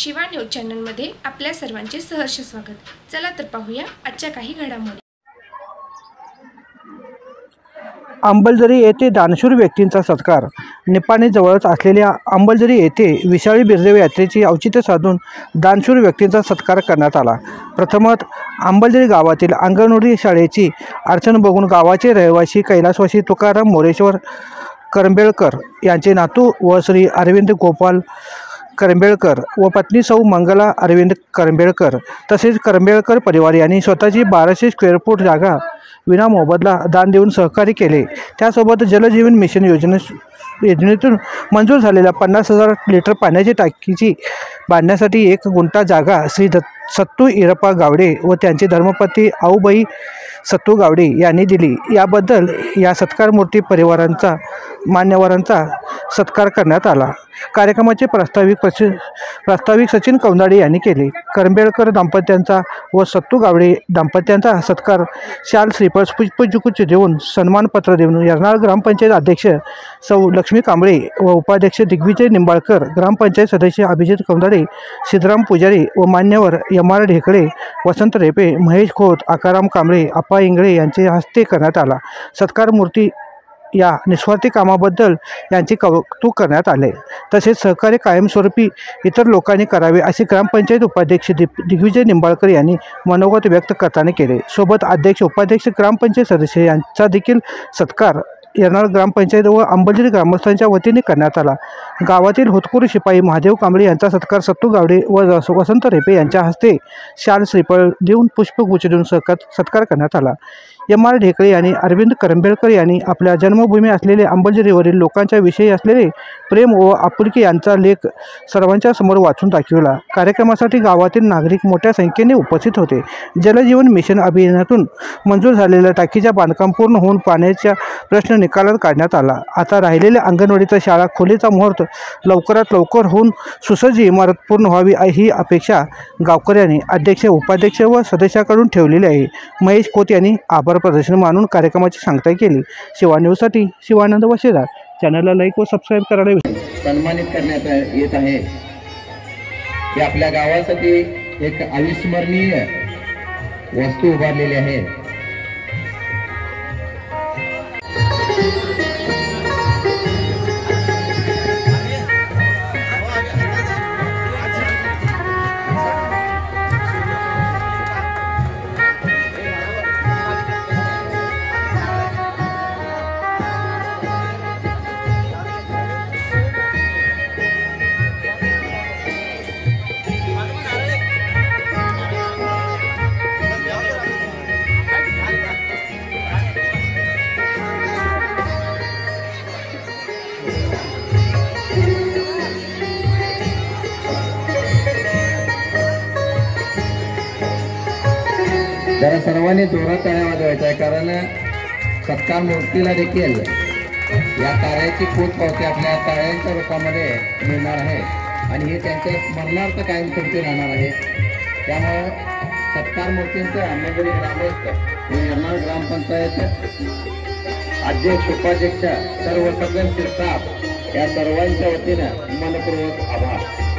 Shiva news चॅनलमध्ये आपल्या सर्वांचे सहर्ष स्वागत। चला तर पाहूया आजच्या काही घडामोडी। अंबलझरी येथे दानशूर व्यक्तींचा सत्कार। निपाणी जवळच असलेल्या अंबलझरी येथे विशाळी बिरदेव यात्रेची औचित्य साधून दानशूर व्यक्तींचा सत्कार करण्यात आला। प्रथमत अंबलझरी गावातील अंगणवाडी शाळेची अडचण बघून गावाचे रहिवासी कैलासवासी तुकाराम मोरेश्वर करंबेळकर यांचे नातू व श्री अरविंद गोपाल करंबेळकर व पत्नी सौ मंगला अरविंद करंबेळकर तसेच करंबेळकर परिवार यांनी स्वतःची 1200 स्क्वेअर फूट जागा विना मोबदला दान देऊन सहकार्य केले। त्यासोबत जलजीवन मिशन योजनेतून मंजूर झालेल्या 50,000 लिटर पाण्याची टाकीची बांधण्यासाठी 1 गुंठा जागा श्री सत्तू इरप्पा गावडे व त्यांची धर्मपत्नी आऊबाई सत्तू गावडे यांनी दिली। याबद्दल या सत्कारमूर्ती परिवारांचा मान्यवरांचा सत्कार करण्यात आला। कार्यक्रमाचे प्रास्ताविक सचिन कौंदाडे यांनी केले। करंबेळकर दाम्पत्यांचा व सत्तू गावडे दाम्पत्यांचा सत्कार शाल श्रीफळ पुष्पगुच्छ देऊन सन्मानपत्र देऊन यरनाळ ग्रामपंचायत अध्यक्ष सौ लक्ष्मी कांबळे व उपाध्यक्ष दिग्विजय निंबाळकर, ग्रामपंचायत सदस्य अभिजित कौंदाडे, सिद्धराम पुजारी व मान्यवर एम.आर. ढेकळे, वसंत रेपे, महेश खोत, आकाराम कांबळे, अप्पा इंगळे यांच्या हस्ते करण्यात आला। सत्कारमूर्ती या निस्वार्थी कामाबद्दल यांचे कौतुक करण्यात आले। तसेच सहकार्य कायमस्वरूपी इतर लोकांनी करावे असे ग्रामपंचायत उपाध्यक्ष दिग्विजय निंबाळकर यांनी मनोगत व्यक्त करताना केले। सोबत अध्यक्ष उपाध्यक्ष ग्रामपंचायत सदस्य यांचा देखील सत्कार यरनाळ ग्रामपंचायत व अंबलझरी ग्रामस्थांच्या वतीने करण्यात आला। गावातील होतकरू शिपाई महादेव कांबळे यांचा सत्कार सत्तू गावडे व वसंत रेपे यांच्या हस्ते शाल श्रीफळ देऊन पुष्पगुच्छ देऊन सत्कार करण्यात आला। एम.आर. ढेकळे यांनी अरविंद करंबेळकर यांनी आपल्या जन्मभूमी असलेले अंबलझरीवरील लोकांच्या विषयी असलेले प्रेम व आपुलकी यांचा लेख सर्वांच्या समोर वाचून दाखविला। कार्यक्रमासाठी गावातील नागरिक मोठ्या संख्येने उपस्थित होते। जलजीवन मिशन अभियानातून मंजूर झालेल्या टाकीच्या बांधकाम पूर्ण होऊन पाण्याचा प्रश्न निकालात काढण्यात आला। आता राहिलेल्या अंगणवाडीचा शाळा खोलीचा मुहूर्त लवकरात लवकर होऊन सुसज्ज इमारत पूर्ण व्हावी ही अपेक्षा गावकऱ्यांनी अध्यक्ष उपाध्यक्ष व सदस्याकडून ठेवलेली आहे। महेश खोत यांनी आभार प्रदर्शन मानून कार्यक्रमाची सांगता केली। शिवा न्यूजसाठी शिवानंद वशेदार। चॅनलला लाईक व सबस्क्राईब करायला सन्मानित करण्यात येत आहे। की आपल्या गावासाठी एक अविस्मरणीय वस्तू उभारलेली आहे। जरा सर्वांनी जोरात टाळ्या वाजवायच्या आहे, कारण सत्कार मूर्तीला देखील या कार्याची पोचपावती आपल्या टाळ्यांच्या रूपामध्ये मिळणार आहे आणि हे त्यांच्या स्मरणार्थ कायमस्वरूपी राहणार आहे। त्यामुळे सत्कार मूर्तींचं अंबलझरी ग्रामस्थ यरनाळ ग्रामपंचायत अध्यक्ष उपाध्यक्ष सर्व सदस्य स्टाफ या सर्वांच्या वतीनं मनपूर्वक आभार।